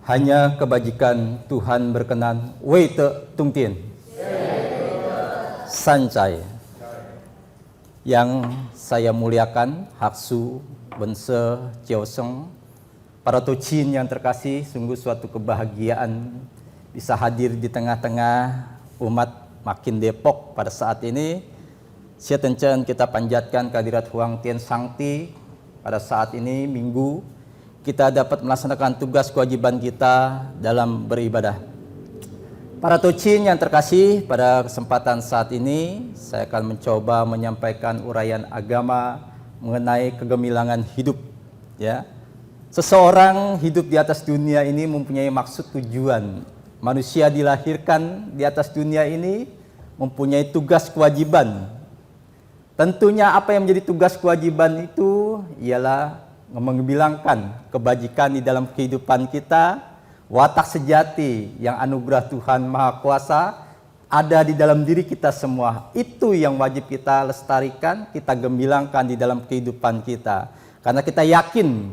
Hanya kebajikan Tuhan berkenan. Wei te tung tien. Sancai. Yang saya muliakan, Haksu, Bense, Cioseng, para tocin yang terkasih, sungguh suatu kebahagiaan bisa hadir di tengah-tengah umat makin Depok pada saat ini. Sia tencen kita panjatkan kehadirat Huang Tien Sangti pada saat ini Minggu kita dapat melaksanakan tugas kewajiban kita dalam beribadah. Para tocin yang terkasih, pada kesempatan saat ini saya akan mencoba menyampaikan uraian agama mengenai kegemilangan hidup. Ya, seseorang hidup di atas dunia ini mempunyai maksud tujuan. Manusia dilahirkan di atas dunia ini mempunyai tugas kewajiban. Tentunya apa yang menjadi tugas kewajiban itu ialah mengbilangkan kebajikan di dalam kehidupan kita, watak sejati yang anugerah Tuhan Maha Kuasa ada di dalam diri kita semua. Itu yang wajib kita lestarikan, kita gembilangkan di dalam kehidupan kita. Karena kita yakin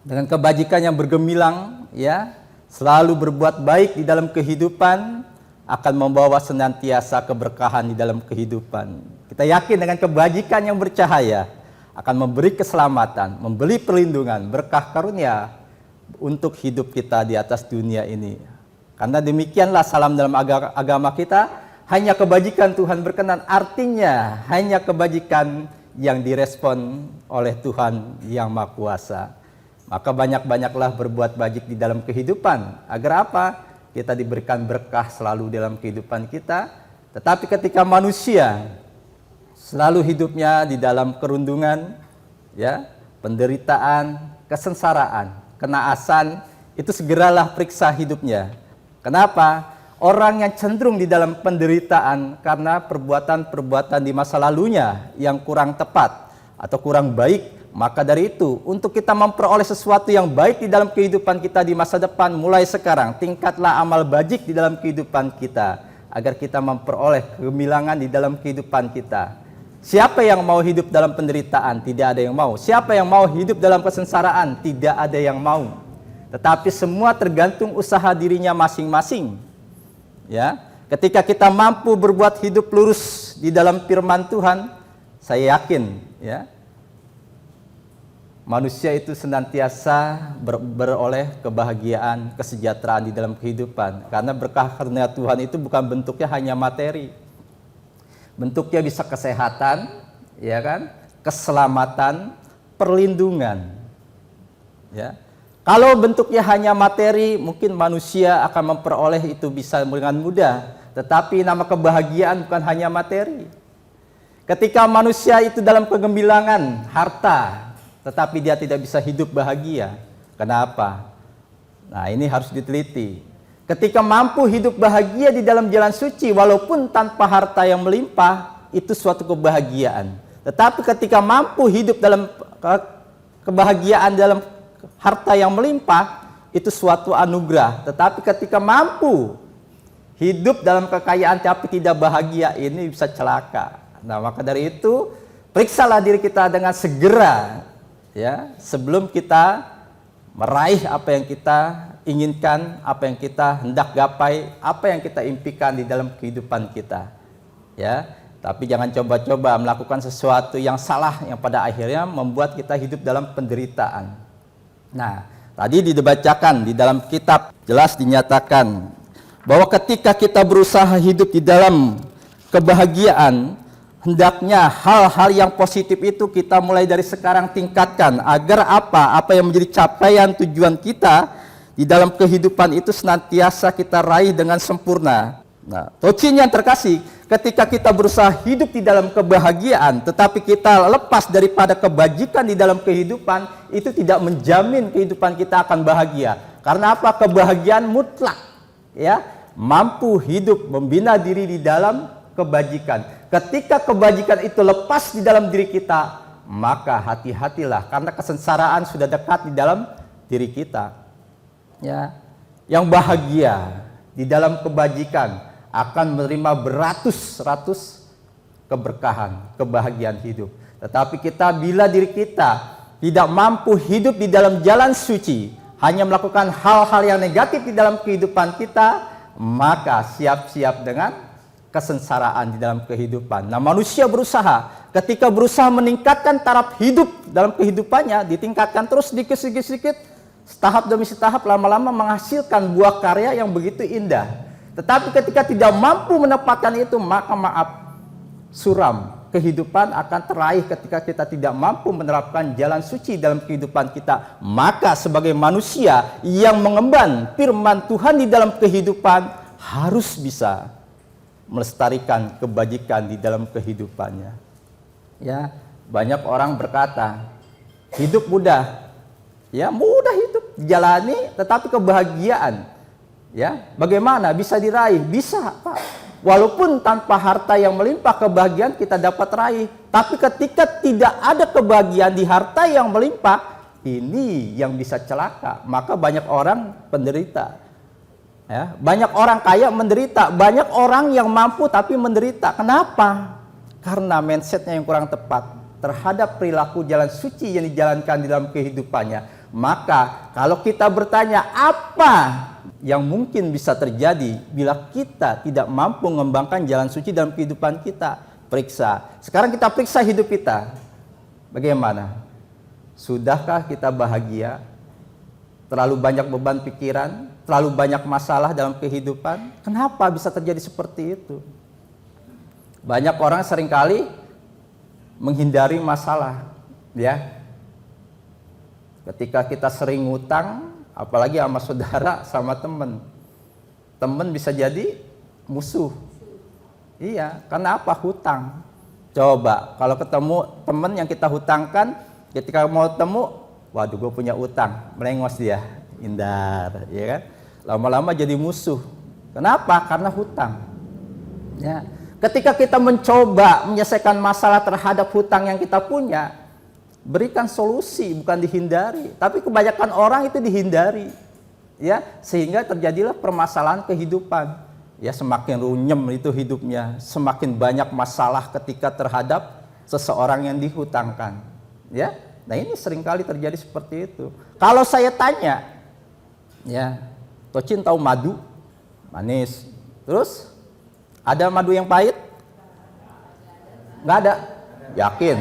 dengan kebajikan yang bergemilang, ya, selalu berbuat baik di dalam kehidupan akan membawa senantiasa keberkahan di dalam kehidupan. Kita yakin dengan kebajikan yang bercahaya akan memberi keselamatan, memberi perlindungan, berkah karunia untuk hidup kita di atas dunia ini. Karena demikianlah salam dalam agama kita, hanya kebajikan Tuhan berkenan, artinya hanya kebajikan yang direspon oleh Tuhan yang Maha Kuasa. Maka banyak-banyaklah berbuat baik di dalam kehidupan. Agar apa? Kita diberikan berkah selalu dalam kehidupan kita. Tetapi ketika manusia selalu hidupnya di dalam kerundungan, ya, penderitaan, kesengsaraan, kenaasan, itu segeralah periksa hidupnya. Kenapa? Orang yang cenderung di dalam penderitaan karena perbuatan-perbuatan di masa lalunya yang kurang tepat atau kurang baik. Maka dari itu, untuk kita memperoleh sesuatu yang baik di dalam kehidupan kita di masa depan, mulai sekarang, tingkatlah amal bajik di dalam kehidupan kita, agar kita memperoleh kegemilangan di dalam kehidupan kita. Siapa yang mau hidup dalam penderitaan? Tidak ada yang mau. Siapa yang mau hidup dalam kesengsaraan? Tidak ada yang mau. Tetapi semua tergantung usaha dirinya masing-masing. Ya, ketika kita mampu berbuat hidup lurus di dalam firman Tuhan, saya yakin, ya, manusia itu senantiasa beroleh kebahagiaan, kesejahteraan di dalam kehidupan. Karena berkah karunia Tuhan itu bukan bentuknya hanya materi. Bentuknya bisa kesehatan, ya kan, keselamatan, perlindungan. Ya. Kalau bentuknya hanya materi, mungkin manusia akan memperoleh itu bisa dengan mudah. Tetapi nama kebahagiaan bukan hanya materi. Ketika manusia itu dalam kegemilangan, harta, tetapi dia tidak bisa hidup bahagia. Kenapa? Nah, ini harus diteliti. Ketika mampu hidup bahagia di dalam jalan suci, walaupun tanpa harta yang melimpah, itu suatu kebahagiaan. Tetapi ketika mampu hidup dalam kebahagiaan dalam harta yang melimpah, itu suatu anugerah. Tetapi ketika mampu hidup dalam kekayaan tapi tidak bahagia, ini bisa celaka. Nah, maka dari itu, periksalah diri kita dengan segera, ya, sebelum kita meraih apa yang kita inginkan, apa yang kita hendak gapai, apa yang kita impikan di dalam kehidupan kita. Ya, tapi jangan coba-coba melakukan sesuatu yang salah yang pada akhirnya membuat kita hidup dalam penderitaan. Nah, tadi dibacakan di dalam kitab jelas dinyatakan bahwa ketika kita berusaha hidup di dalam kebahagiaan, hendaknya hal-hal yang positif itu kita mulai dari sekarang tingkatkan. Agar apa? Apa yang menjadi capaian tujuan kita di dalam kehidupan itu senantiasa kita raih dengan sempurna. Nah, tocin yang terkasih, ketika kita berusaha hidup di dalam kebahagiaan, tetapi kita lepas daripada kebajikan di dalam kehidupan, itu tidak menjamin kehidupan kita akan bahagia. Karena apa? Kebahagiaan mutlak, ya, mampu hidup membina diri di dalam kebajikan. Ketika kebajikan itu lepas di dalam diri kita, maka hati-hatilah, karena kesengsaraan sudah dekat di dalam diri kita. Ya, yang bahagia di dalam kebajikan akan menerima beratus-ratus keberkahan, kebahagiaan hidup. Tetapi kita bila diri kita tidak mampu hidup di dalam jalan suci, hanya melakukan hal-hal yang negatif di dalam kehidupan kita, maka siap-siap dengan kesengsaraan di dalam kehidupan. Nah, manusia berusaha, ketika berusaha meningkatkan taraf hidup dalam kehidupannya, ditingkatkan terus sedikit-sedikit, setahap demi setahap, lama-lama menghasilkan buah karya yang begitu indah. Tetapi ketika tidak mampu menempatkan itu, maka maaf, suram. Kehidupan akan teraih ketika kita tidak mampu menerapkan jalan suci dalam kehidupan kita. Maka sebagai manusia yang mengemban firman Tuhan di dalam kehidupan, harus bisa melestarikan kebajikan di dalam kehidupannya. Ya, banyak orang berkata, hidup mudah. Ya, mudah hidup dijalani, tetapi kebahagiaan, ya, bagaimana bisa diraih? Bisa, Pak. Walaupun tanpa harta yang melimpah, kebahagiaan kita dapat raih. Tapi ketika tidak ada kebahagiaan di harta yang melimpah, ini yang bisa celaka. Maka banyak orang penderita. Ya, banyak orang kaya menderita, banyak orang yang mampu tapi menderita. Kenapa? Karena mindsetnya yang kurang tepat terhadap perilaku jalan suci yang dijalankan di dalam kehidupannya. Maka kalau kita bertanya apa yang mungkin bisa terjadi bila kita tidak mampu mengembangkan jalan suci dalam kehidupan kita, periksa. Sekarang kita periksa hidup kita. Bagaimana? Sudahkah kita bahagia? Terlalu banyak beban pikiran, terlalu banyak masalah dalam kehidupan? Kenapa bisa terjadi seperti itu? Banyak orang seringkali menghindari masalah, ya. Ketika kita sering ngutang, apalagi sama saudara, sama teman. Teman bisa jadi musuh. Iya, karena apa? Hutang. Coba, kalau ketemu teman yang kita hutangkan, ketika mau temu, waduh gue punya utang, melengos dia, hindar, ya kan? Lama-lama jadi musuh. Kenapa? Karena hutang. Ya. Ketika kita mencoba menyelesaikan masalah terhadap hutang yang kita punya, berikan solusi, bukan dihindari. Tapi kebanyakan orang itu dihindari, ya, sehingga terjadilah permasalahan kehidupan. Ya, semakin runyem itu hidupnya, semakin banyak masalah ketika terhadap seseorang yang dihutangkan. Ya, nah ini seringkali terjadi seperti itu. Kalau saya tanya, ya, Tocin tahu madu, manis. Terus ada madu yang pahit? Nggak ada. Yakin?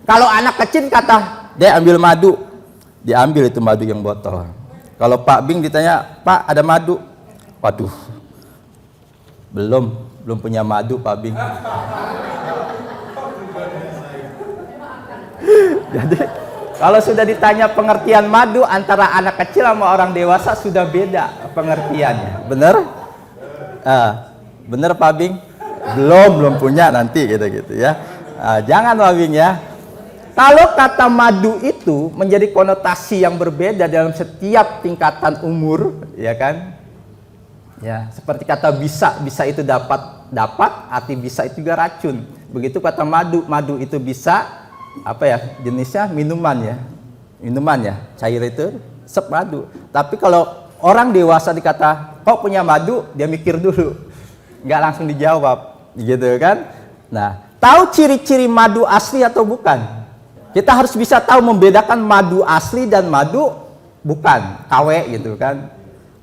Kalau anak kecil kata, dia ambil madu, diambil itu madu yang botol. Kalau Pak Bing ditanya, Pak ada madu? Waduh, belum punya madu Pak Bing. Jadi kalau sudah ditanya pengertian madu antara anak kecil sama orang dewasa sudah beda pengertiannya. Bener? Bener Pak Bing? Belum punya nanti gitu ya. Jangan Pak Bing ya. Kalau kata madu itu menjadi konotasi yang berbeda dalam setiap tingkatan umur, ya kan? Ya, seperti kata bisa itu dapat, arti bisa itu juga racun. Begitu kata madu itu bisa apa ya? Jenisnya minuman ya, cair itu sep madu. Tapi kalau orang dewasa dikata, "Kok punya madu?" dia mikir dulu. Nggak langsung dijawab, gitu kan? Nah, tahu ciri-ciri madu asli atau bukan? Kita harus bisa tahu membedakan madu asli dan madu bukan, KW gitu kan.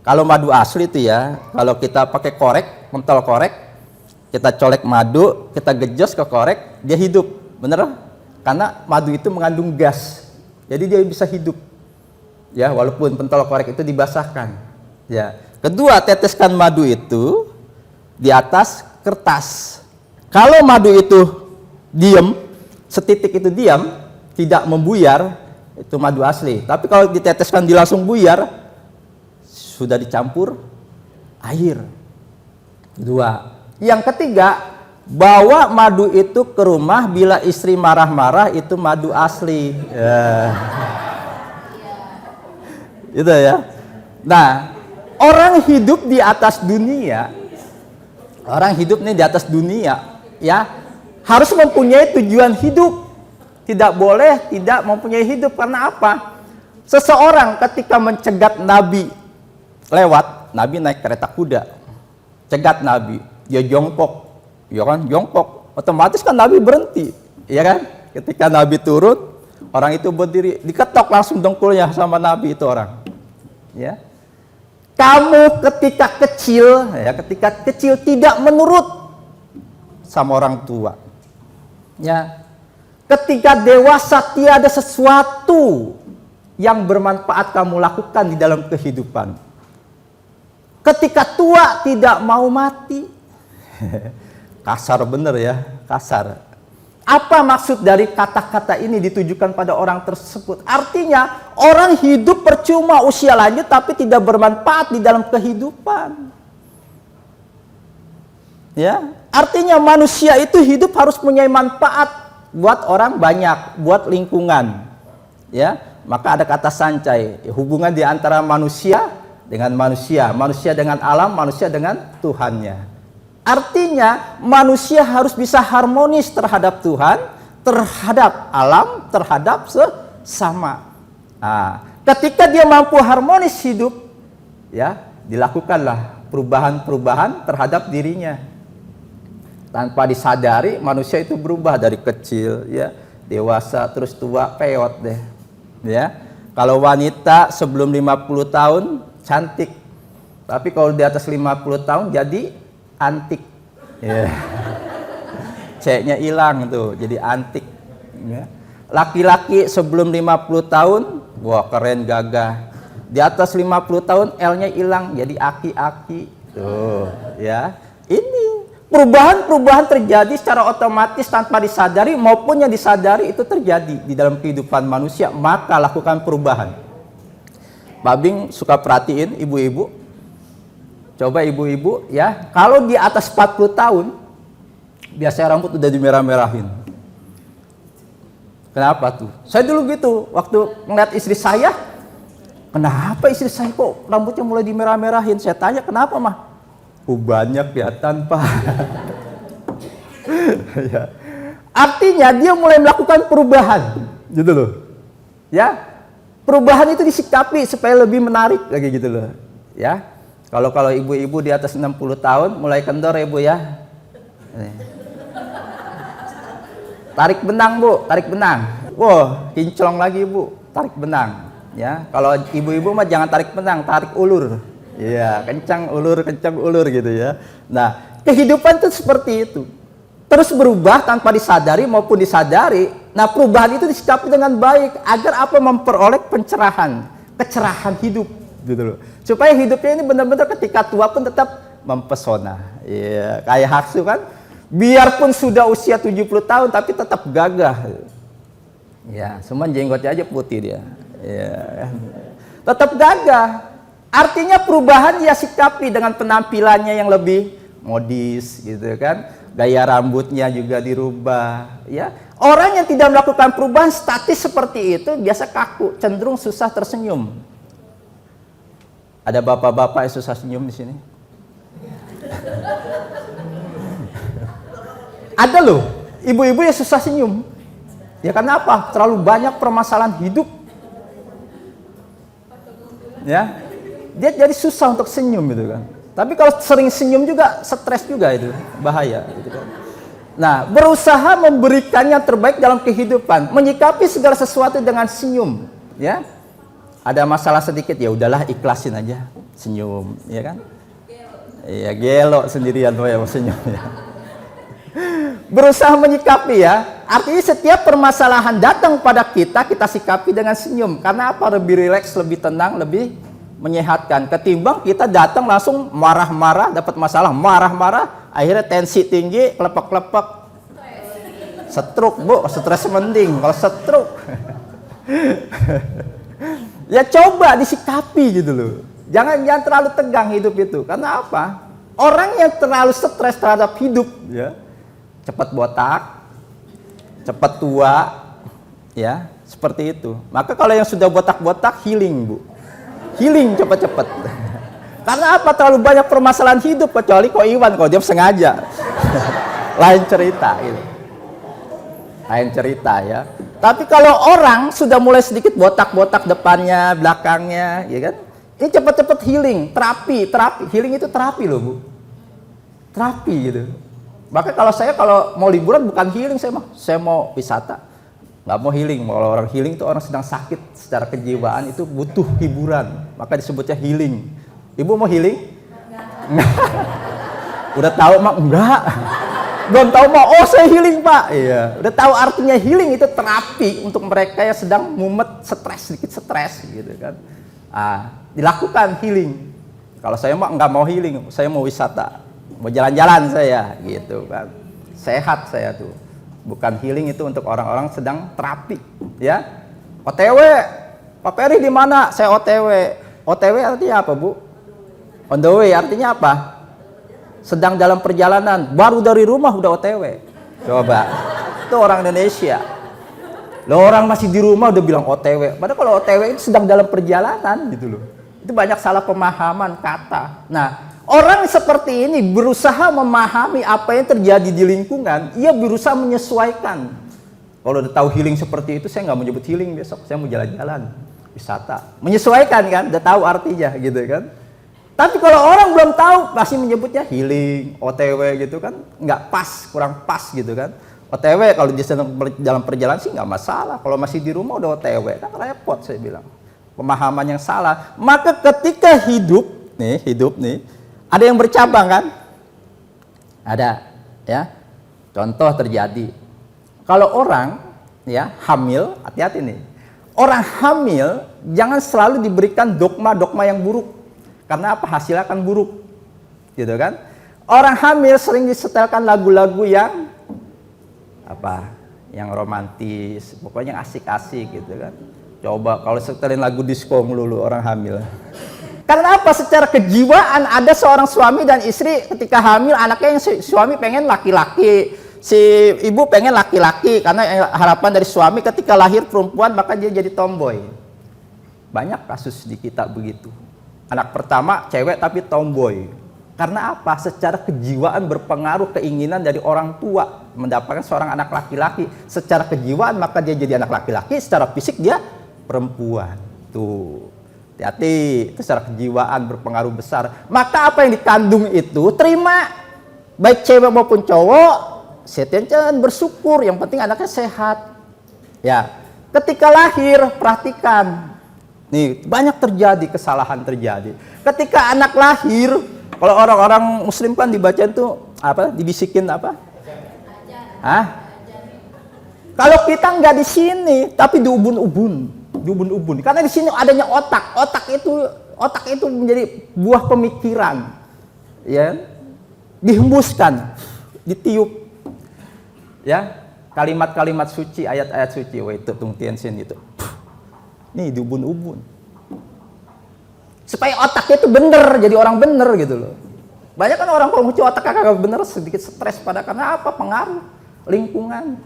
Kalau madu asli itu ya, kalau kita pakai korek, mentol korek, kita colek madu, kita gejos ke korek, dia hidup, bener? Karena madu itu mengandung gas, jadi dia bisa hidup. Ya, walaupun pentol korek itu dibasahkan. Ya. Kedua, teteskan madu itu di atas kertas. Kalau madu itu diam, setitik itu diam, tidak membuyar, itu madu asli. Tapi kalau diteteskan di langsung buyar, sudah dicampur air. Dua. Yang ketiga, bawa madu itu ke rumah, bila istri marah-marah itu madu asli. Itu ya. Nah, orang hidup di atas dunia, ya, harus mempunyai tujuan hidup. Tidak boleh tidak mempunyai hidup. Karena apa? Seseorang ketika mencegat Nabi lewat, Nabi naik kereta kuda, cegat Nabi, dia jongkok, ya kan, jongkok, otomatis kan Nabi berhenti, ya kan? Ketika Nabi turun, Orang itu berdiri, diketok langsung dengkulnya sama Nabi itu orang. Ya. Kamu ketika kecil tidak menurut sama orang tua. Ya. Ketika dewasa tiada sesuatu yang bermanfaat kamu lakukan di dalam kehidupan. Ketika tua tidak mau mati. Kasar bener ya, kasar. Apa maksud dari kata-kata ini ditujukan pada orang tersebut? Artinya orang hidup percuma usia lanjut tapi tidak bermanfaat di dalam kehidupan. Ya, artinya manusia itu hidup harus punya manfaat buat orang banyak, buat lingkungan. Ya, maka ada kata sancai, hubungan di antara manusia dengan manusia, manusia dengan alam, manusia dengan Tuhannya. Artinya manusia harus bisa harmonis terhadap Tuhan, terhadap alam, terhadap sesama. Nah, ketika dia mampu harmonis hidup, ya, dilakukanlah perubahan-perubahan terhadap dirinya. Tanpa disadari manusia itu berubah dari kecil, ya, dewasa, terus tua, peot deh. Ya. Kalau wanita sebelum 50 tahun cantik. Tapi kalau di atas 50 tahun jadi antik. Ya. Ceknya hilang tuh, jadi antik. Ya. Laki-laki sebelum 50 tahun, wah keren gagah. Di atas 50 tahun L-nya hilang, jadi aki-aki. Tuh, ya. Ini perubahan-perubahan terjadi secara otomatis tanpa disadari maupun yang disadari itu terjadi di dalam kehidupan manusia, maka lakukan perubahan. Babing suka perhatiin ibu-ibu. Coba ibu-ibu ya, kalau di atas 40 tahun biasanya rambut udah dimerah-merahin. Kenapa tuh? Saya dulu gitu, waktu ngeliat istri saya, kenapa istri saya kok rambutnya mulai dimerah-merahin? Saya tanya, kenapa mah? Ubannya kelihatan Pak. Ya. Artinya dia mulai melakukan perubahan, gitu loh. Ya, perubahan itu disikapi supaya lebih menarik lagi gitu loh. Ya, kalau ibu-ibu di atas 60 tahun mulai kendor ya Bu ya. Tarik benang Bu, tarik benang. Wah, kinclong lagi Bu, tarik benang. Ya, kalau ibu-ibu mah jangan tarik benang, tarik ulur. Iya, kencang ulur gitu ya. Nah, kehidupan itu seperti itu. Terus berubah tanpa disadari maupun disadari. Nah, perubahan itu disikapi dengan baik agar apa memperoleh pencerahan, kecerahan hidup gitu loh. Supaya hidupnya ini benar-benar ketika tua pun tetap mempesona. Iya, kayak Haksu kan, biarpun sudah usia 70 tahun tapi tetap gagah. Ya, semua jenggotnya aja putih dia. Ya, tetap gagah. Artinya perubahan dia sikapi dengan penampilannya yang lebih modis gitu kan. Gaya rambutnya juga dirubah, ya. Orang yang tidak melakukan perubahan statis seperti itu biasa kaku, cenderung susah tersenyum. Ada bapak-bapak yang susah senyum di sini? Ada loh, ibu-ibu yang susah senyum. Ya kenapa? Terlalu banyak permasalahan hidup. Ya, dia jadi susah untuk senyum gitu kan. Tapi kalau sering senyum juga stres juga itu, bahaya gitu kan. Nah, berusaha memberikan yang terbaik dalam kehidupan, menyikapi segala sesuatu dengan senyum, ya. Ada masalah sedikit ya udahlah ikhlasin aja, senyum, ya kan? Iya, gelo sendirian tuh ya senyum ya. Berusaha menyikapi ya, artinya setiap permasalahan datang pada kita sikapi dengan senyum. Karena apa? Lebih rileks, lebih tenang, lebih menyehatkan. Ketimbang kita datang langsung marah-marah, dapat masalah, marah-marah, akhirnya tensi tinggi, kelepek-kelepek. Stroke Bu, stres mending kalau stroke. Ya coba disikapi gitu loh. Jangan terlalu tegang hidup itu. Karena apa? Orang yang terlalu stres terhadap hidup, ya, cepat botak, cepat tua, ya, seperti itu. Maka kalau yang sudah botak-botak healing Bu, healing cepat-cepat. Karena apa? Terlalu banyak permasalahan hidup, kecuali Ko Iwan kalau dia sengaja. Lain cerita, gitu. Lain cerita ya. Tapi kalau orang sudah mulai sedikit botak-botak depannya, belakangnya, ya kan? Ini cepat-cepat healing, terapi. Healing itu terapi loh Bu, terapi gitu. Maka kalau saya mau liburan bukan healing, saya mau wisata, nggak mau healing. Kalau orang healing itu orang sedang sakit secara kejiwaan, itu butuh hiburan, maka disebutnya healing. Ibu mau healing? Enggak. Udah tahu mak? Enggak. Belum tahu mau, oh saya healing pak. Iya. Udah tahu artinya healing itu terapi untuk mereka yang sedang mumet, sedikit stres gitu kan. Dilakukan healing. Kalau saya mah nggak mau healing, saya mau wisata, mau jalan-jalan saya gitu kan. Sehat saya tuh. Bukan healing itu untuk orang-orang sedang terapi, ya. OTW, Pak Peri di mana? Saya OTW. OTW artinya apa, Bu? On the way artinya apa? Sedang dalam perjalanan, baru dari rumah udah OTW. Coba, itu orang Indonesia. Loh, orang masih di rumah udah bilang OTW. Padahal kalau OTW itu sedang dalam perjalanan gitu loh. Itu banyak salah pemahaman kata. Nah, orang seperti ini berusaha memahami apa yang terjadi di lingkungan. Ia berusaha menyesuaikan. Kalau udah tahu healing seperti itu, saya nggak mau nyebut healing besok. Saya mau jalan-jalan, wisata. Menyesuaikan kan, udah tahu artinya gitu kan. Tapi kalau orang belum tahu, pasti menyebutnya healing, OTW gitu kan, nggak pas, kurang pas gitu kan. OTW kalau dia sedang dalam perjalanan sih nggak masalah. Kalau masih di rumah udah OTW, kan repot saya bilang. Pemahaman yang salah. Maka ketika hidup nih, ada yang bercabang kan? Ada, ya. Contoh terjadi. Kalau orang ya hamil, hati-hati nih. Orang hamil jangan selalu diberikan dogma-dogma yang buruk. Karena apa? Hasilnya akan buruk, gitu kan? Orang hamil sering disetelkan lagu-lagu yang apa? Yang romantis, pokoknya asik-asik, gitu kan? Coba kalau setelin lagu disco melulu orang hamil. Karena apa? Secara kejiwaan ada seorang suami dan istri ketika hamil, anaknya yang suami pengen laki-laki, si ibu pengen laki-laki, karena harapan dari suami ketika lahir perempuan maka dia jadi tomboy. Banyak kasus di kita begitu. Anak pertama cewek tapi tomboy. Karena apa? Secara kejiwaan berpengaruh keinginan dari orang tua mendapatkan seorang anak laki-laki. Secara kejiwaan maka dia jadi anak laki-laki, secara fisik dia perempuan. Tuh. Hati-hati, itu secara kejiwaan berpengaruh besar. Maka apa yang dikandung itu terima. Baik cewek maupun cowok, jangan bersyukur, yang penting anaknya sehat. Ya. Ketika lahir, perhatikan. Nih, banyak terjadi kesalahan terjadi. Ketika anak lahir, kalau orang-orang muslim kan dibaca itu apa? Dibisikin apa? Hah? Kalau kita nggak di sini, tapi di ubun-ubun. Karena di sini adanya otak. Otak itu menjadi buah pemikiran. Ya. Dihembuskan, ditiup. Ya, kalimat-kalimat suci, ayat-ayat suci, wa itu tung tiansin itu. Nih di ubun-ubun. Supaya otaknya itu bener, jadi orang bener gitu loh. Banyak kan orang Konghucu otaknya kagak bener, sedikit stres pada karena apa? Pengaruh lingkungan.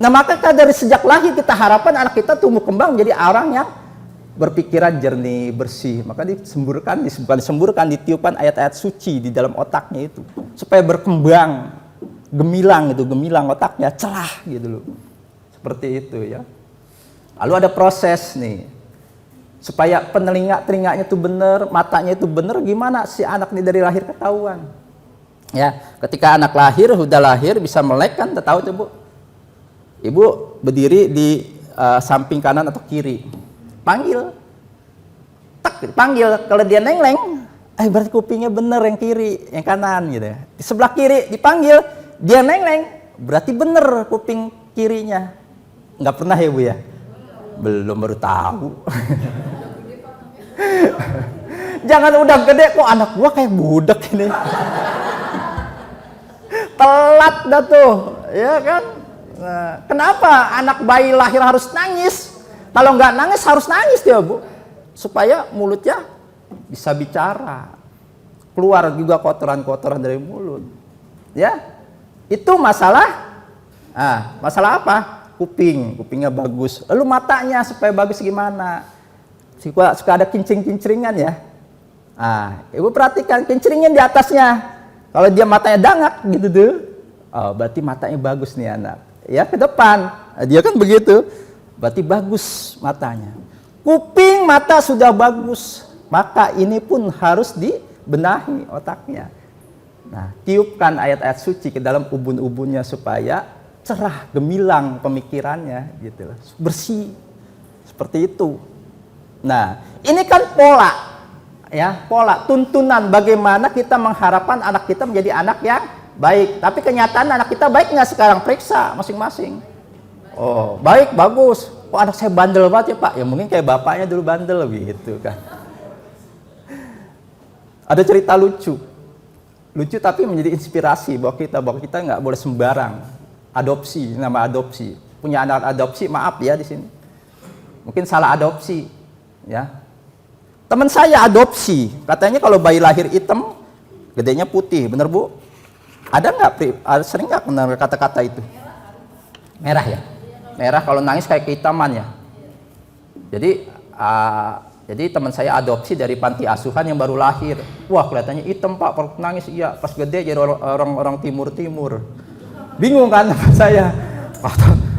Nah maka dari sejak lahir kita harapkan anak kita tumbuh kembang menjadi orang yang berpikiran jernih, bersih. Maka disemburkan, ditiupkan ayat-ayat suci di dalam otaknya itu. Supaya berkembang, gemilang otaknya, cerah gitu loh. Seperti itu ya. Lalu ada proses nih, supaya telinganya itu benar, matanya itu benar, gimana si anak ini dari lahir ketahuan. Ya, ketika anak udah lahir bisa melek kan, tahu tuh Bu. Ibu berdiri di samping kanan atau kiri, panggil, kalau dia nengleng, berarti kupingnya benar yang kiri, yang kanan gitu ya. Di sebelah kiri dipanggil, dia nengleng, berarti benar kuping kirinya. Nggak pernah ya Bu ya? Belum, baru tahu. Jangan udah gede kok anak gua kayak budak ini. Telat dah tuh, ya kan? Nah, kenapa anak bayi lahir harus nangis? Kalau nggak nangis harus nangis dia Bu, supaya mulutnya bisa bicara, keluar juga kotoran-kotoran dari mulut. Ya, itu masalah. Masalah apa? Kupingnya bagus. Lalu matanya supaya bagus gimana? Suka ada kincring-kincringan ya. Ibu perhatikan kincringnya di atasnya. Kalau dia matanya dangak gitu tuh, berarti matanya bagus nih anak. Ya ke depan, dia kan begitu. Berarti bagus matanya. Kuping mata sudah bagus, maka ini pun harus dibenahi otaknya. Nah, tiupkan ayat-ayat suci ke dalam ubun-ubunnya supaya cerah, gemilang pemikirannya, gitu loh. Bersih, seperti itu. Nah, ini kan pola, ya, pola tuntunan bagaimana kita mengharapkan anak kita menjadi anak yang baik. Tapi kenyataan anak kita baik nggak sekarang? Periksa masing-masing. Oh, baik, bagus. Oh, anak saya bandel banget ya Pak. Ya mungkin kayak bapaknya dulu bandel gitu kan. Ada cerita lucu tapi menjadi inspirasi bahwa kita nggak boleh sembarang adopsi, nama adopsi. Punya anak adopsi, maaf ya di sini. Mungkin salah adopsi, ya. Teman saya adopsi, katanya kalau bayi lahir hitam, gedenya putih, bener Bu? Ada nggak? Sering nggak kenal kata-kata itu? Merah ya? Merah kalau nangis kayak kehitaman ya. Jadi teman saya adopsi dari panti asuhan yang baru lahir. Wah, kelihatannya hitam Pak, perut nangis. Iya, pas gede jadi orang timur. Bingung kan teman saya.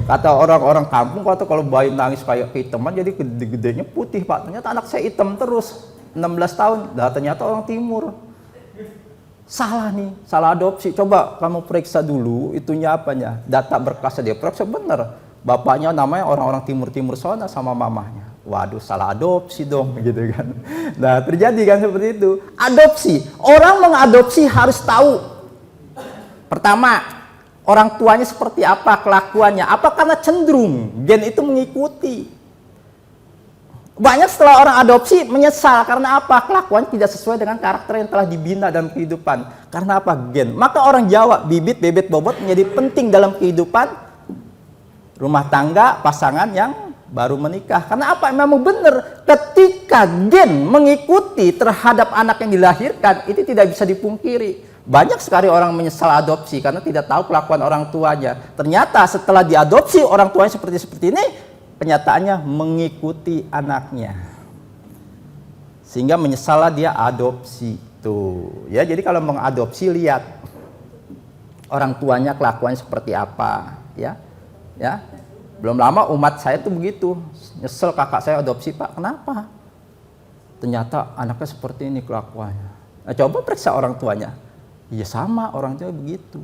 Kata orang-orang kampung, kalau bayi nangis kayak kehitaman jadi gedenya putih Pak. Ternyata anak saya hitam terus. 16 tahun, ternyata orang timur. Salah nih, salah adopsi. Coba kamu periksa dulu itunya apanya. Data berkasnya dia periksa bener. Bapaknya namanya orang-orang timur sana sama mamahnya. Waduh, salah adopsi dong gitu kan. Nah, terjadi kan seperti itu. Adopsi. Orang mengadopsi harus tahu. Pertama, orang tuanya seperti apa kelakuannya. Apa karena cenderung gen itu mengikuti. Banyak setelah orang adopsi menyesal karena apa? Kelakuan tidak sesuai dengan karakter yang telah dibina dalam kehidupan. Karena apa? Gen. Maka orang Jawa, bibit, bebet, bobot menjadi penting dalam kehidupan rumah tangga pasangan yang baru menikah. Karena apa? Memang benar, ketika gen mengikuti terhadap anak yang dilahirkan, itu tidak bisa dipungkiri. Banyak sekali orang menyesal adopsi karena tidak tahu kelakuan orang tuanya. Ternyata setelah diadopsi orang tuanya seperti ini, kenyataannya mengikuti anaknya. Sehingga menyesallah dia adopsi. Tuh, ya, jadi kalau mengadopsi lihat orang tuanya kelakuannya seperti apa, ya. Ya, belum lama umat saya tuh begitu, nyesel kakak saya adopsi Pak, kenapa? Ternyata anaknya seperti ini kelakuannya. Nah, coba periksa orang tuanya, iya sama orang tuanya begitu.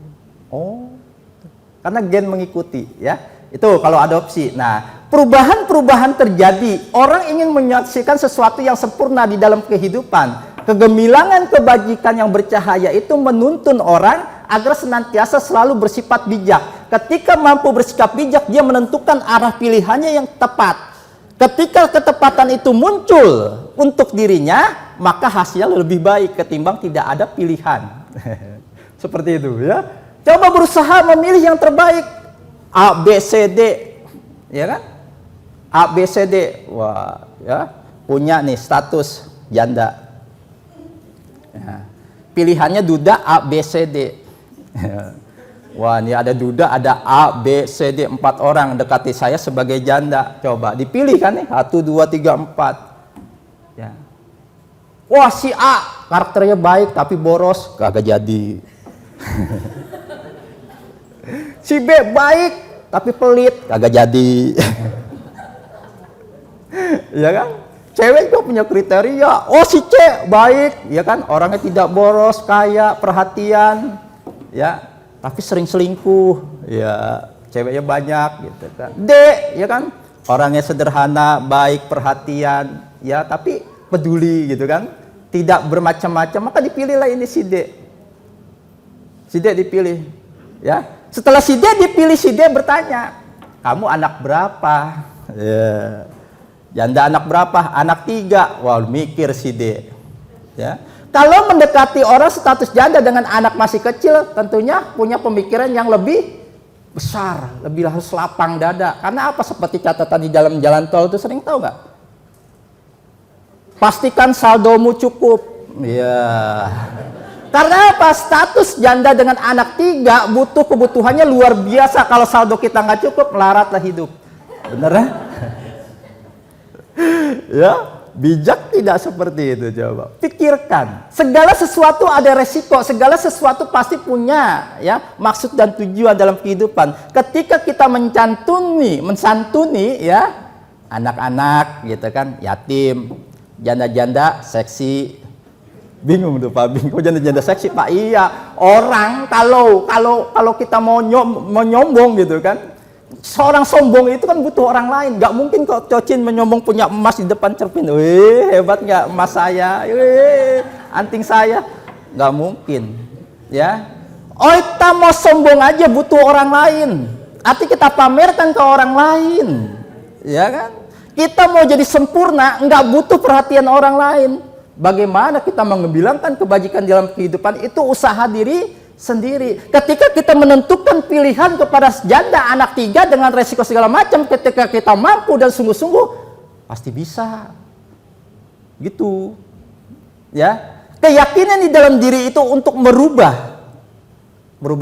Oh, karena gen mengikuti, ya. Itu kalau adopsi. Nah, perubahan-perubahan terjadi. Orang ingin menyaksikan sesuatu yang sempurna di dalam kehidupan. Kegemilangan kebajikan yang bercahaya itu menuntun orang agar senantiasa selalu bersifat bijak. Ketika mampu bersikap bijak, dia menentukan arah pilihannya yang tepat. Ketika ketepatan itu muncul untuk dirinya, maka hasilnya lebih baik ketimbang tidak ada pilihan. Seperti itu, ya. Coba berusaha memilih yang terbaik. A, B, C, D, ya kan? A, B, C, D. Wah, ya. Punya nih status janda. Ya. Pilihannya duda A, B, C, D. Wah, ini ada duda, ada A, B, C, D, 4 orang dekati saya sebagai janda. Coba dipilih kan nih, 1, 2, 3, 4. Ya. Wah, si A karakternya baik tapi boros, kagak jadi. Si B baik tapi pelit, kagak jadi. Ya kan? Cewek juga punya kriteria. Oh, si C baik, ya kan? Orangnya tidak boros, kaya, perhatian. Ya, tapi sering selingkuh, ya, ceweknya banyak gitu kan. D, ya kan, orangnya sederhana, baik, perhatian, ya, tapi peduli gitu kan, tidak bermacam-macam, maka dipilihlah ini si D. Si D dipilih, ya. Setelah si D dipilih, si D bertanya, kamu anak berapa? Ya. Janda anak berapa? Anak 3. Wah, mikir si D, ya. Kalau mendekati orang status janda dengan anak masih kecil, tentunya punya pemikiran yang lebih besar, lebih harus lapang dada. Karena apa? Seperti catatan di dalam jalan tol itu sering tahu nggak? Pastikan saldomu cukup. Ya. Karena apa? Status janda dengan anak 3 butuh kebutuhannya luar biasa. Kalau saldo kita nggak cukup, melaratlah hidup. Bener ya? Ya. Bijak tidak seperti itu, coba. Pikirkan. Segala sesuatu ada resiko, segala sesuatu pasti punya ya maksud dan tujuan dalam kehidupan. Ketika kita mensantuni ya anak-anak gitu kan, yatim, janda-janda seksi, Bingung tuh Pak, bingung janda-janda seksi Pak. Iya, orang kalau kita mau nyombong gitu kan, seorang sombong itu kan butuh orang lain. Nggak mungkin kok Cocin menyombong punya emas di depan cermin. Wih, hebat nggak emas saya? Wih, anting saya. Nggak mungkin, ya. Oh, kita mau sombong aja butuh orang lain. Arti kita pamerkan ke orang lain, ya kan? Kita mau jadi sempurna, nggak butuh perhatian orang lain. Bagaimana kita mengembilangkan kebajikan dalam kehidupan itu usaha diri sendiri. Ketika kita menentukan pilihan kepada janda anak 3 dengan resiko segala macam, ketika kita mampu dan sungguh-sungguh, pasti bisa. Gitu. Ya. Keyakinan di dalam diri itu untuk merubah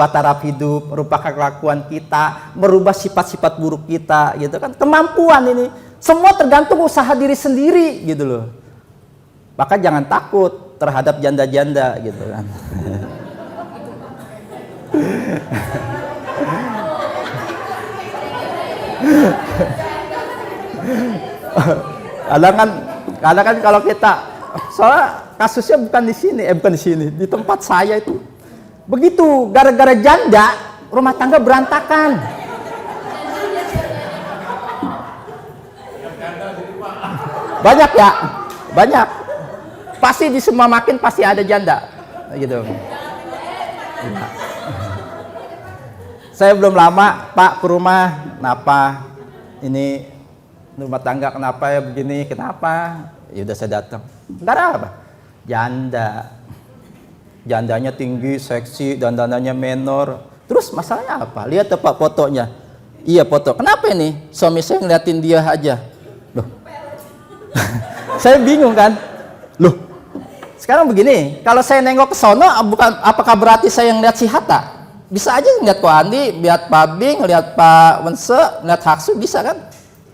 taraf hidup, merubah kelakuan kita, merubah sifat-sifat buruk kita, gitu kan. Kemampuan ini semua tergantung usaha diri sendiri, gitu loh. Maka jangan takut terhadap janda-janda gitu kan. Kadang kan kalau kita, soalnya kasusnya bukan di sini, di tempat saya itu. Begitu, gara-gara janda, rumah tangga berantakan. Banyak ya, banyak. Pasti di semua makin pasti ada janda, gitu. Ya. Saya belum lama Pak ke rumah, kenapa ini rumah tangga kenapa ya begini, kenapa? Ya udah saya datang. Enggak ada apa? Jandanya tinggi, seksi, dandanannya menor. Terus masalahnya apa? Lihat Pak fotonya. Iya foto. Kenapa ini? Suami saya ngeliatin dia aja. Loh. Saya bingung kan? Loh. Sekarang begini, kalau saya nengok ke sono, apakah berarti saya yang lihat si Hatta? Bisa aja ngeliat Ko Andi, lihat Pak Bing, lihat Pak Wense, lihat Haksu, bisa kan?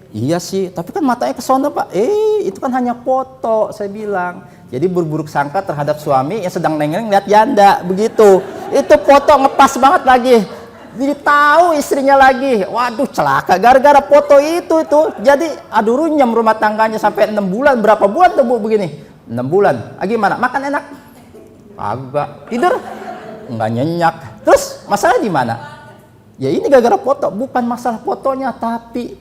Iya sih, tapi kan matanya ke sono Pak. Itu kan hanya foto, saya bilang. Jadi buruk sangka terhadap suami yang sedang nengeng lihat janda, begitu. Itu foto ngepas banget lagi. Jadi tahu istrinya lagi. Waduh, celaka gara-gara foto itu. Jadi aduh runyam rumah tangganya sampai 6 bulan. Berapa bulan tuh Bu begini? 6 bulan. Gimana? Makan enak? Agak. Tidur? Enggak nyenyak. Terus masalah di mana? Ya ini gara-gara foto. Bukan masalah fotonya, tapi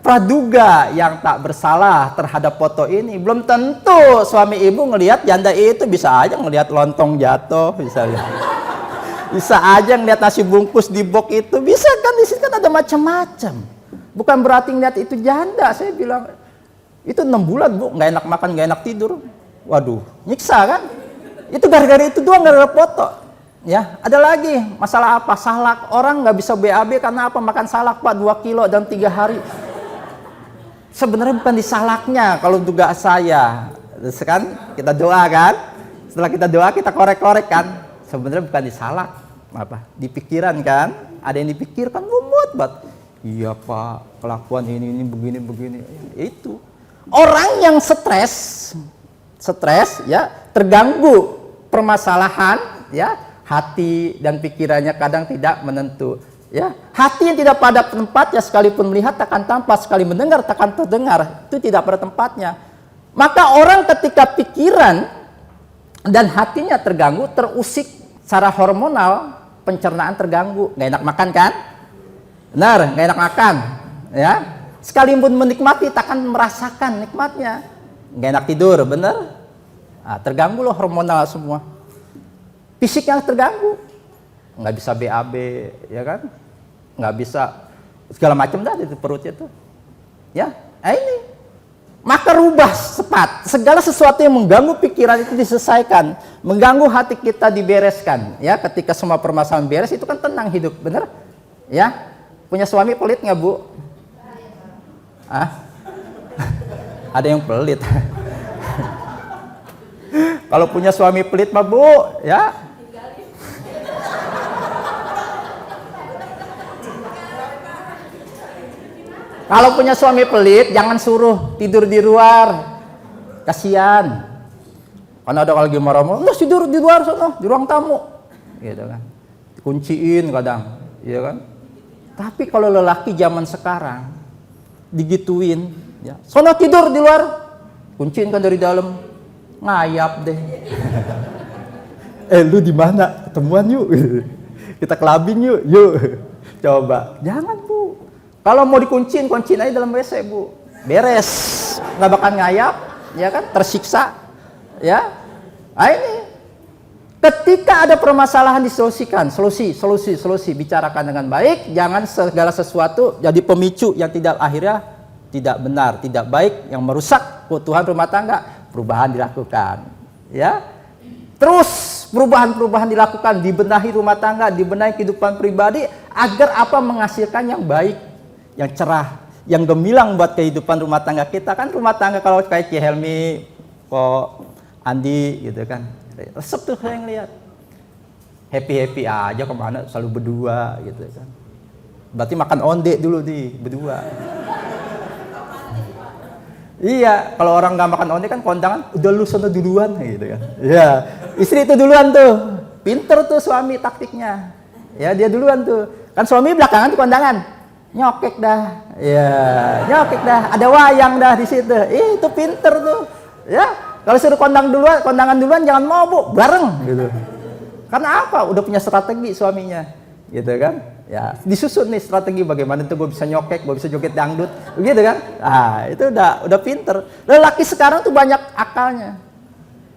praduga yang tak bersalah terhadap foto ini. Belum tentu suami ibu ngelihat janda itu, bisa aja ngelihat lontong jatuh, bisa aja ngelihat nasi bungkus di box itu, bisa kan, di sini kan ada macam-macam. Bukan berarti ngelihat itu janda. Saya bilang itu 6 bulan Bu, nggak enak makan, nggak enak tidur. Waduh, nyiksa kan? Itu gara-gara itu doang, gara-gara foto. Ya, ada lagi masalah apa? Salak. Orang nggak bisa BAB karena apa? Makan salak Pak 2 kilo dalam 3 hari. Sebenarnya bukan di salaknya kalau duga saya. Terus kan kita doa kan? Setelah kita doa kita korek-korek kan? Sebenarnya bukan di salak, apa? Di pikiran kan? Ada yang dipikirkan lumut banget. Iya Pak, kelakuan ini begini. Itu. Orang yang stres ya, terganggu permasalahan ya, hati dan pikirannya kadang tidak menentu. Ya, hati yang tidak pada tempatnya, sekalipun melihat takkan tampak, sekali mendengar takkan terdengar, itu tidak pada tempatnya. Maka orang ketika pikiran dan hatinya terganggu, terusik secara hormonal, pencernaan terganggu, nggak enak makan kan? Benar, nggak enak makan, ya. Sekalipun menikmati takkan merasakan nikmatnya, nggak enak tidur, benar? Nah, terganggu loh hormonal semua. Fisiknya terganggu, nggak bisa BAB, ya kan? Nggak bisa segala macam dah di perutnya tuh, ya. Ini maka rubah cepat, segala sesuatu yang mengganggu pikiran itu diselesaikan, mengganggu hati kita dibereskan, ya. Ketika semua permasalahan beres itu kan tenang hidup, bener? Ya. Punya suami pelit nggak Bu? Ada yang pelit. Kalau punya suami pelit mah Bu, ya. Kalau punya suami pelit, jangan suruh tidur di luar. Kasihan. Karena ada kalau lagi marah-marah, "Lu tidur di luar sana, di ruang tamu." Gitu kan. Dikunciin kadang, iya kan? Tapi kalau lelaki zaman sekarang digituin, ya. "Sono tidur di luar." Dikunciin kan dari dalam, ngayap deh. Lu di mana? Ketemuan yuk. Kita clubbing yuk. Coba. Jangan, Bu. Kalau mau dikunciin, kunciin aja dalam WC, Bu. Beres. Nggak bakal ngayap, ya kan? Tersiksa. Ya. Nah, ini. Ketika ada permasalahan disolusikan, solusi, bicarakan dengan baik, jangan segala sesuatu jadi pemicu yang akhirnya tidak benar, tidak baik, yang merusak keutuhan rumah tangga. Perubahan dilakukan, ya. Terus perubahan dilakukan, dibenahi rumah tangga, dibenahi kehidupan pribadi agar apa menghasilkan yang baik, yang cerah, yang gemilang buat kehidupan rumah tangga kita. Kan rumah tangga kalau kayak Ki Helmi, kok Andi gitu kan. Resep tuh saya ngeliat. Happy aja kemana selalu berdua gitu kan. Berarti makan onde dulu berdua. Iya, kalau orang nggak makan onde kan kondangan, udah lu sana duluan gitu kan. Iya, istri itu duluan tuh. Pinter tuh suami taktiknya. Ya, dia duluan tuh. Kan suami belakangan tuh kondangan. Nyokek dah. Iya, nyokek dah. Ada wayang dah di situ. Itu pinter tuh. Ya. Kalau suruh kondangan duluan jangan mau, Bu, bareng gitu. Karena apa? Udah punya strategi suaminya. Gitu kan? Ya, disusun nih strategi bagaimana tuh gue bisa nyokek, gue bisa joget dangdut, begitu kan? Ah, itu udah pinter. Lelaki sekarang tuh banyak akalnya.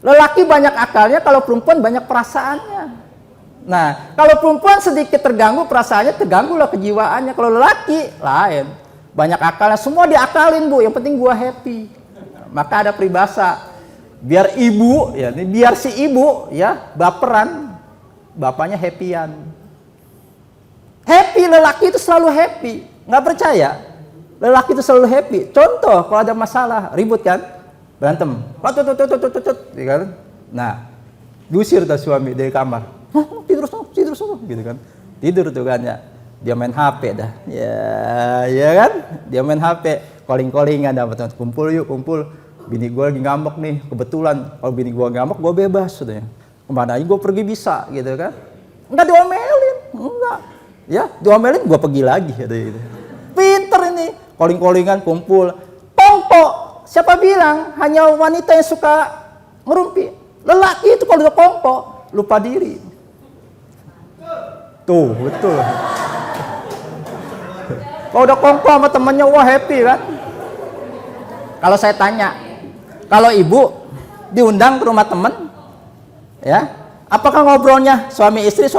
Lelaki banyak akalnya, kalau perempuan banyak perasaannya. Nah, kalau perempuan sedikit terganggu perasaannya, terganggulah kejiwaannya. Kalau lelaki lain, banyak akalnya, semua diakalin, Bu. Yang penting gua happy. Maka ada peribahasa, biar ibu, ya, biar si ibu, ya, baperan, bapaknya happyan. Happy, lelaki itu selalu happy. Nggak percaya? Lelaki itu selalu happy. Contoh, kalau ada masalah, ribut kan, berantem, nah, diusir tuh suami dari kamar. Tidur semua, gitu kan? Tidur tuh kan ya. Dia main HP dah, ya kan? Dia main HP, calling-callingan, dapat kumpul yuk, kumpul. Bini gue lagi ngambek nih, kebetulan kalau bini gue ngambek gue bebas sudah. Kemana aja gue pergi bisa, gitu kan? Enggak diomelin, enggak. Ya, diomelin gue pergi lagi, gitu. Pinter ini, calling-callingan, kumpul. Pongpo, siapa bilang hanya wanita yang suka ngerumpi? Lelaki itu kalau udah pongpo, lupa diri. Tuh, betul. Kalau udah kongko sama temennya, wah happy kan? Kalau saya tanya, kalau ibu diundang ke rumah temen, ya, apakah ngobrolnya suami istri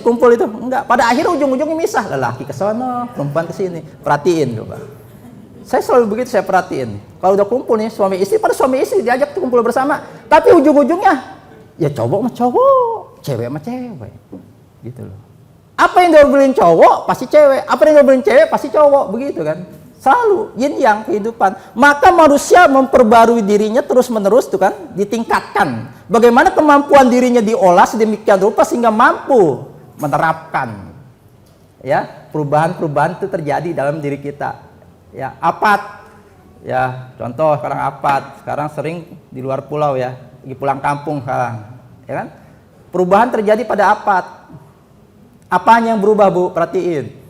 kumpul itu? Enggak. Pada akhirnya ujung-ujungnya misah. Lelaki ke sono, perempuan ke sini. Perhatiin coba. Saya selalu begitu, saya perhatiin. Kalau udah kumpul nih suami istri diajak kumpul bersama, tapi ujung-ujungnya ya cowok sama cowok, cewek sama cewek. Gitu loh. Apa yang diobrolin cowok pasti cewek, apa yang diobrolin cewek pasti cowok, begitu kan? Selalu yin yang kehidupan. Maka manusia memperbarui dirinya terus-menerus tuh kan, ditingkatkan. Bagaimana kemampuan dirinya diolah sedemikian rupa sehingga mampu menerapkan, ya, perubahan-perubahan itu terjadi dalam diri kita. Ya, apat. Ya, contoh sekarang apat. Sekarang sering di luar pulau ya, di pulang kampung sekarang, ya kan? Perubahan terjadi pada apat. Apanya yang berubah, Bu? Perhatiin.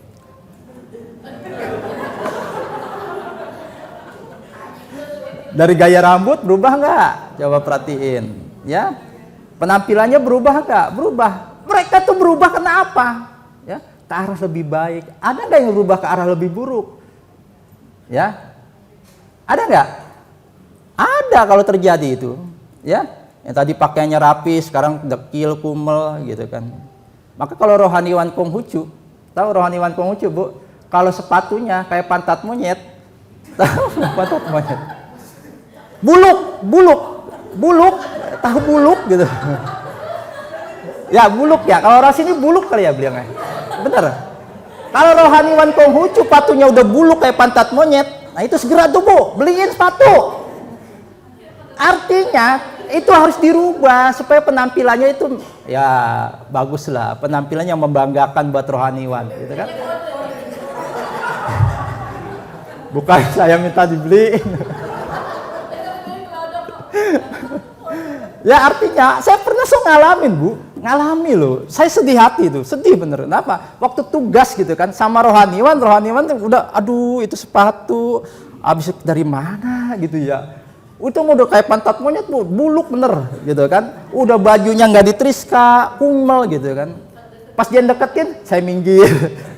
Dari gaya rambut berubah nggak? Coba perhatiin, ya. Penampilannya berubah nggak? Berubah. Mereka tuh berubah kenapa? Ya, ke arah lebih baik. Ada nggak yang berubah ke arah lebih buruk? Ya, ada nggak? Ada kalau terjadi itu, ya. Yang tadi pakaiannya rapi, sekarang dekil, kumel, gitu kan. Maka kalau rohaniwan Konghucu, tahu rohaniwan Konghucu, Bu? Kalau sepatunya kayak pantat monyet, tahu pantat monyet? Buluk, tahu buluk gitu. Ya buluk ya, kalau orang sini buluk kali ya bilangnya. Bener. Kalau rohaniwan Konghucu sepatunya udah buluk kayak pantat monyet, nah itu segera tuh, Bu, beliin sepatu. Artinya itu harus dirubah supaya penampilannya itu ya bagus lah, penampilan yang membanggakan buat rohaniwan, gitu kan? Bukan saya minta dibeliin. Ya artinya saya pernah ngalamin, Bu, ngalami loh. Saya sedih hati tuh, sedih bener. Kenapa? Waktu tugas gitu kan sama rohaniwan tuh udah, aduh itu sepatu habis dari mana gitu ya. Itu udah kayak pantat monyet bu, buluk bener gitu kan. Udah bajunya nggak ditriska, kumel gitu kan. Pas dia deketin, saya minggir.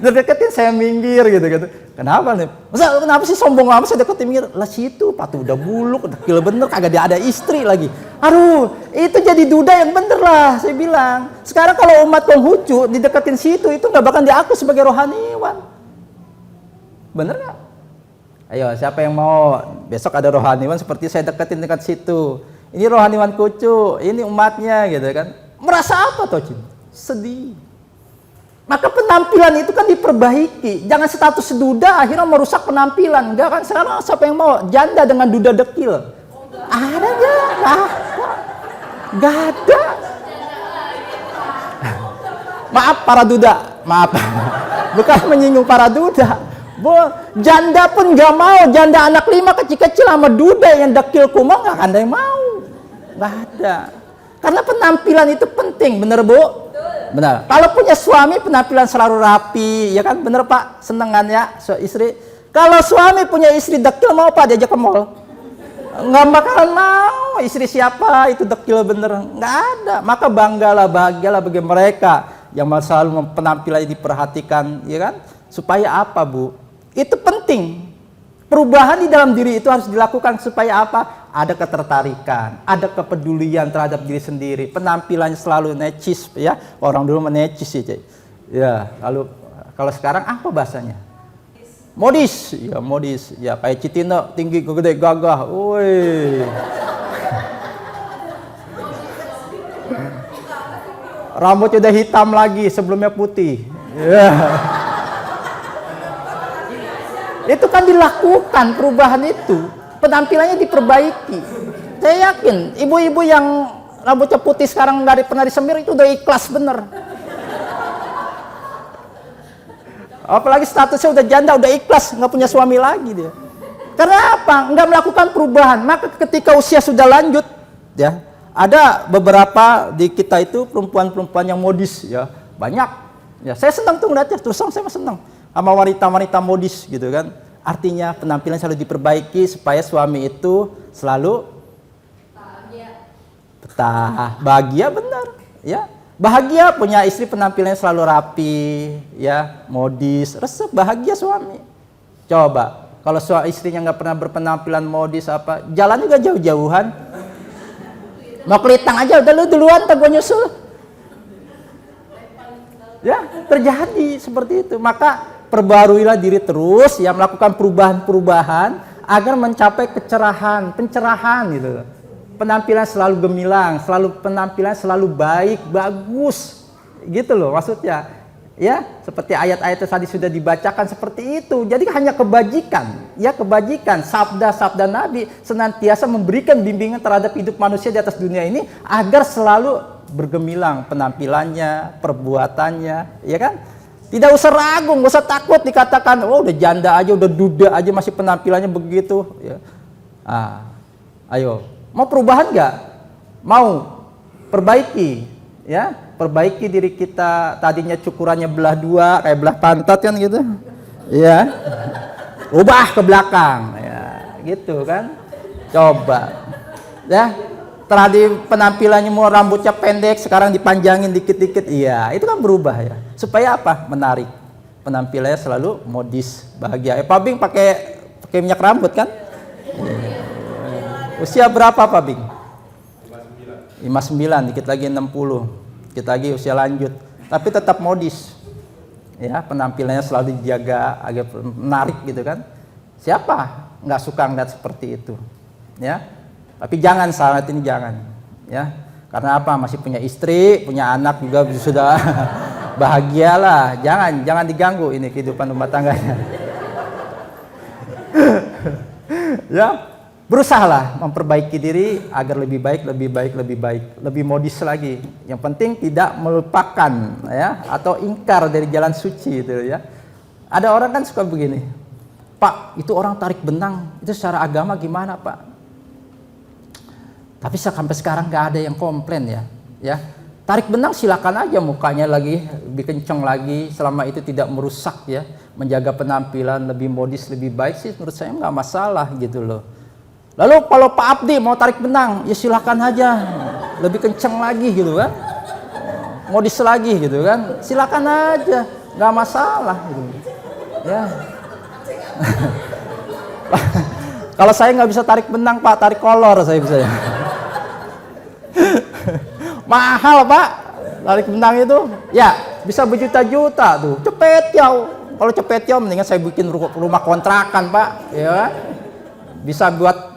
Dia deketin, saya minggir gitu. Kenapa nih? Kenapa sih sombong amat saya deketin minggir? Lah situ patu udah buluk, dekil bener, kagak dia ada istri lagi. Aduh, itu jadi duda yang bener lah, saya bilang. Sekarang kalau umat Konghucu dideketin situ, itu nggak bakal diaku sebagai rohaniwan. Bener nggak? Ayo, siapa yang mau besok ada rohaniwan seperti saya deketin dekat situ. Ini rohaniwan Khucu, ini umatnya gitu kan. Merasa apa toh, Cin? Sedih. Maka penampilan itu kan diperbaiki. Jangan status duda akhirnya merusak penampilan. Enggak kan, sekarang siapa yang mau janda dengan duda dekil? Ada enggak? Enggak ada. Maaf para duda, maaf. Bukan menyinggung para duda. Janda pun nggak mau, janda anak 5 kecil-kecil sama duda yang dekil kumel nggak ada yang mau, nggak ada. Karena penampilan itu penting, bener bu? Benar. Kalau punya suami penampilan selalu rapi, ya kan? Bener pak? Senengan ya istri. Kalau suami punya istri dekil mau pak diajak ke mall? Nggak bakalan mau. Istri siapa itu dekil bener? Nggak ada. Maka banggalah, bahagialah bagi mereka yang selalu penampilannya diperhatikan, ya kan? Supaya apa bu? Itu penting. Perubahan di dalam diri itu harus dilakukan supaya apa? Ada ketertarikan, ada kepedulian terhadap diri sendiri. Penampilannya selalu necis, ya. Orang dulu menecis ya, ya. Lalu kalau sekarang apa bahasanya? Modis, ya modis. Ya kayak Citino, tinggi, gede, gagah. Woi. Rambutnya udah hitam lagi, sebelumnya putih. Ya. Itu kan dilakukan perubahan itu, penampilannya diperbaiki. Saya yakin ibu-ibu yang rambutnya putih sekarang nggak pernah disemir itu udah ikhlas bener. Apalagi statusnya udah janda, udah ikhlas, nggak punya suami lagi dia. Karena apa? Nggak melakukan perubahan. Maka ketika usia sudah lanjut, ya ada beberapa di kita itu perempuan-perempuan yang modis, ya banyak. Ya saya senang tuh ngeliatnya, terus terang saya senang sama wanita-wanita modis gitu kan. Artinya penampilan selalu diperbaiki supaya suami itu selalu bahagia benar, ya. Bahagia punya istri penampilannya selalu rapi, ya, modis, resep, bahagia suami. Coba kalau istrinya nggak pernah berpenampilan modis apa, jalan juga jauh-jauhan. Mau kelitang aja udah lu duluan, tak gua nyusul. Ya, terjadi seperti itu. Maka perbaruilah diri terus, ya melakukan perubahan-perubahan agar mencapai pencerahan gitu. Penampilan selalu gemilang, penampilan selalu baik, bagus. Gitu loh maksudnya. Ya, seperti ayat-ayat tadi sudah dibacakan seperti itu. Jadi hanya kebajikan, ya kebajikan, sabda-sabda Nabi senantiasa memberikan bimbingan terhadap hidup manusia di atas dunia ini agar selalu bergemilang penampilannya, perbuatannya, ya kan? Tidak usah ragu, nggak usah takut dikatakan, oh udah janda aja, udah duda aja masih penampilannya begitu. Ya. Ayo, mau perubahan nggak? Mau perbaiki, ya, perbaiki diri kita. Tadinya cukurannya belah dua, kayak belah pantat kan gitu, ya. Ubah ke belakang, ya, gitu kan? Coba, ya. Tadi penampilannya mau rambutnya pendek, sekarang dipanjangin dikit-dikit, iya, itu kan berubah ya. Supaya apa? Menarik. Penampilannya selalu modis, bahagia. Pak Bing pakai minyak rambut kan? Usia berapa Pak Bing? 59, dikit lagi 60. Dikit lagi usia lanjut. Tapi tetap modis. Ya, penampilannya selalu dijaga agak menarik gitu kan. Siapa nggak suka ngeliat seperti itu? Ya. Tapi jangan saat ini jangan, ya. Karena apa? Masih punya istri, punya anak juga sudah bahagialah. Jangan diganggu ini kehidupan rumah tangganya. Ya, berusahalah memperbaiki diri agar lebih baik, lebih modis lagi. Yang penting tidak melupakan, ya, atau ingkar dari jalan suci itu, ya. Ada orang kan suka begini, Pak, itu orang tarik benang, itu secara agama gimana, Pak? Tapi sampai sekarang nggak ada yang komplain ya. Tarik benang silakan aja, mukanya lagi lebih kenceng lagi, selama itu tidak merusak ya, menjaga penampilan lebih modis lebih baik sih menurut saya nggak masalah gitu loh. Lalu kalau Pak Abdi mau tarik benang, ya silakan aja, lebih kenceng lagi gitu kan, modis lagi gitu kan, silakan aja, nggak masalah gitu. Ya. Kalau saya nggak bisa tarik benang Pak, tarik kolor saya bisa. Mahal Pak, tarik benang itu, ya bisa berjuta-juta tuh. Cepet ya, kalau cepet ya mendingan saya bikin rumah kontrakan Pak, ya. Bisa buat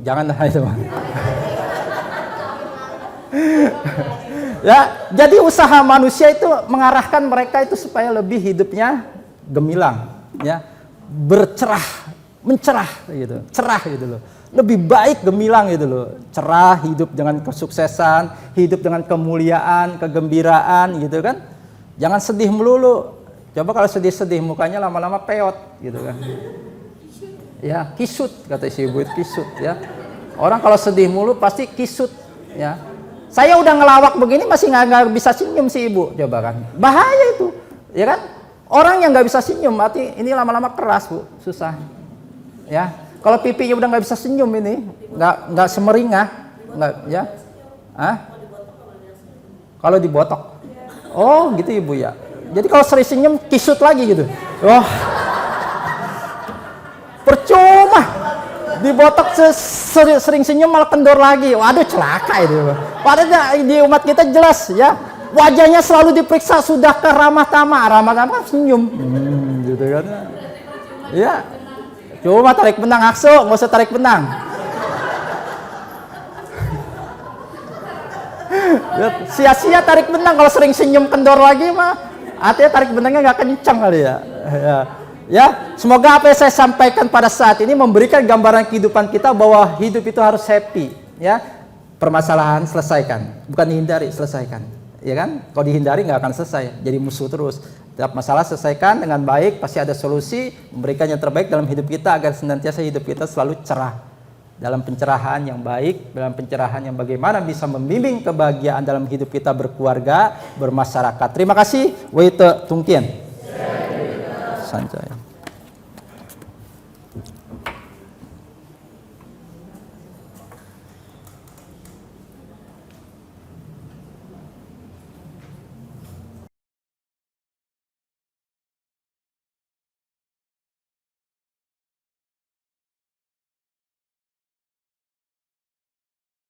jangan itu. Ya, jadi usaha manusia itu mengarahkan mereka itu supaya lebih hidupnya gemilang, ya, bercerah, mencerah gitu, cerah gitu loh. Lebih baik gemilang gitu loh, cerah, hidup dengan kesuksesan, hidup dengan kemuliaan, kegembiraan gitu kan. Jangan sedih melulu. Coba kalau sedih-sedih mukanya lama-lama peot gitu kan. Ya, kisut kata si ibu itu, kisut ya. Orang kalau sedih mulu pasti kisut ya. Saya udah ngelawak begini masih nggak bisa senyum si ibu, coba kan. Bahaya itu, ya kan? Orang yang nggak bisa senyum, berarti ini lama-lama keras Bu, susah. Ya, kalau pipinya udah nggak bisa senyum ini, nggak semeringah, nggak ya. Kalau dibotok, oh gitu ibu ya. Jadi kalau sering senyum kisut lagi gitu. Wah. Percuma dibotok sering senyum malah kendor lagi. Waduh celaka itu. Padahal di umat kita jelas ya, wajahnya selalu diperiksa sudahkah ramah tamah senyum. Gitu kan. Ya. Cuma tarik benang akso, nggak usah tarik benang. Ya, sia-sia tarik benang kalau sering senyum kendor lagi mah. Artinya tarik benangnya nggak kencang kali ya. Ya, semoga apa yang saya sampaikan pada saat ini memberikan gambaran kehidupan kita bahwa hidup itu harus happy, ya. Permasalahan selesaikan, bukan dihindari, selesaikan. Ya kan? Kalau dihindari nggak akan selesai, jadi musuh terus. Setiap masalah selesaikan dengan baik, pasti ada solusi, memberikan yang terbaik dalam hidup kita agar senantiasa hidup kita selalu cerah. Dalam pencerahan yang baik, dalam pencerahan yang bagaimana bisa membimbing kebahagiaan dalam hidup kita berkeluarga, bermasyarakat. Terima kasih. Weite Tungkien. Sanjay.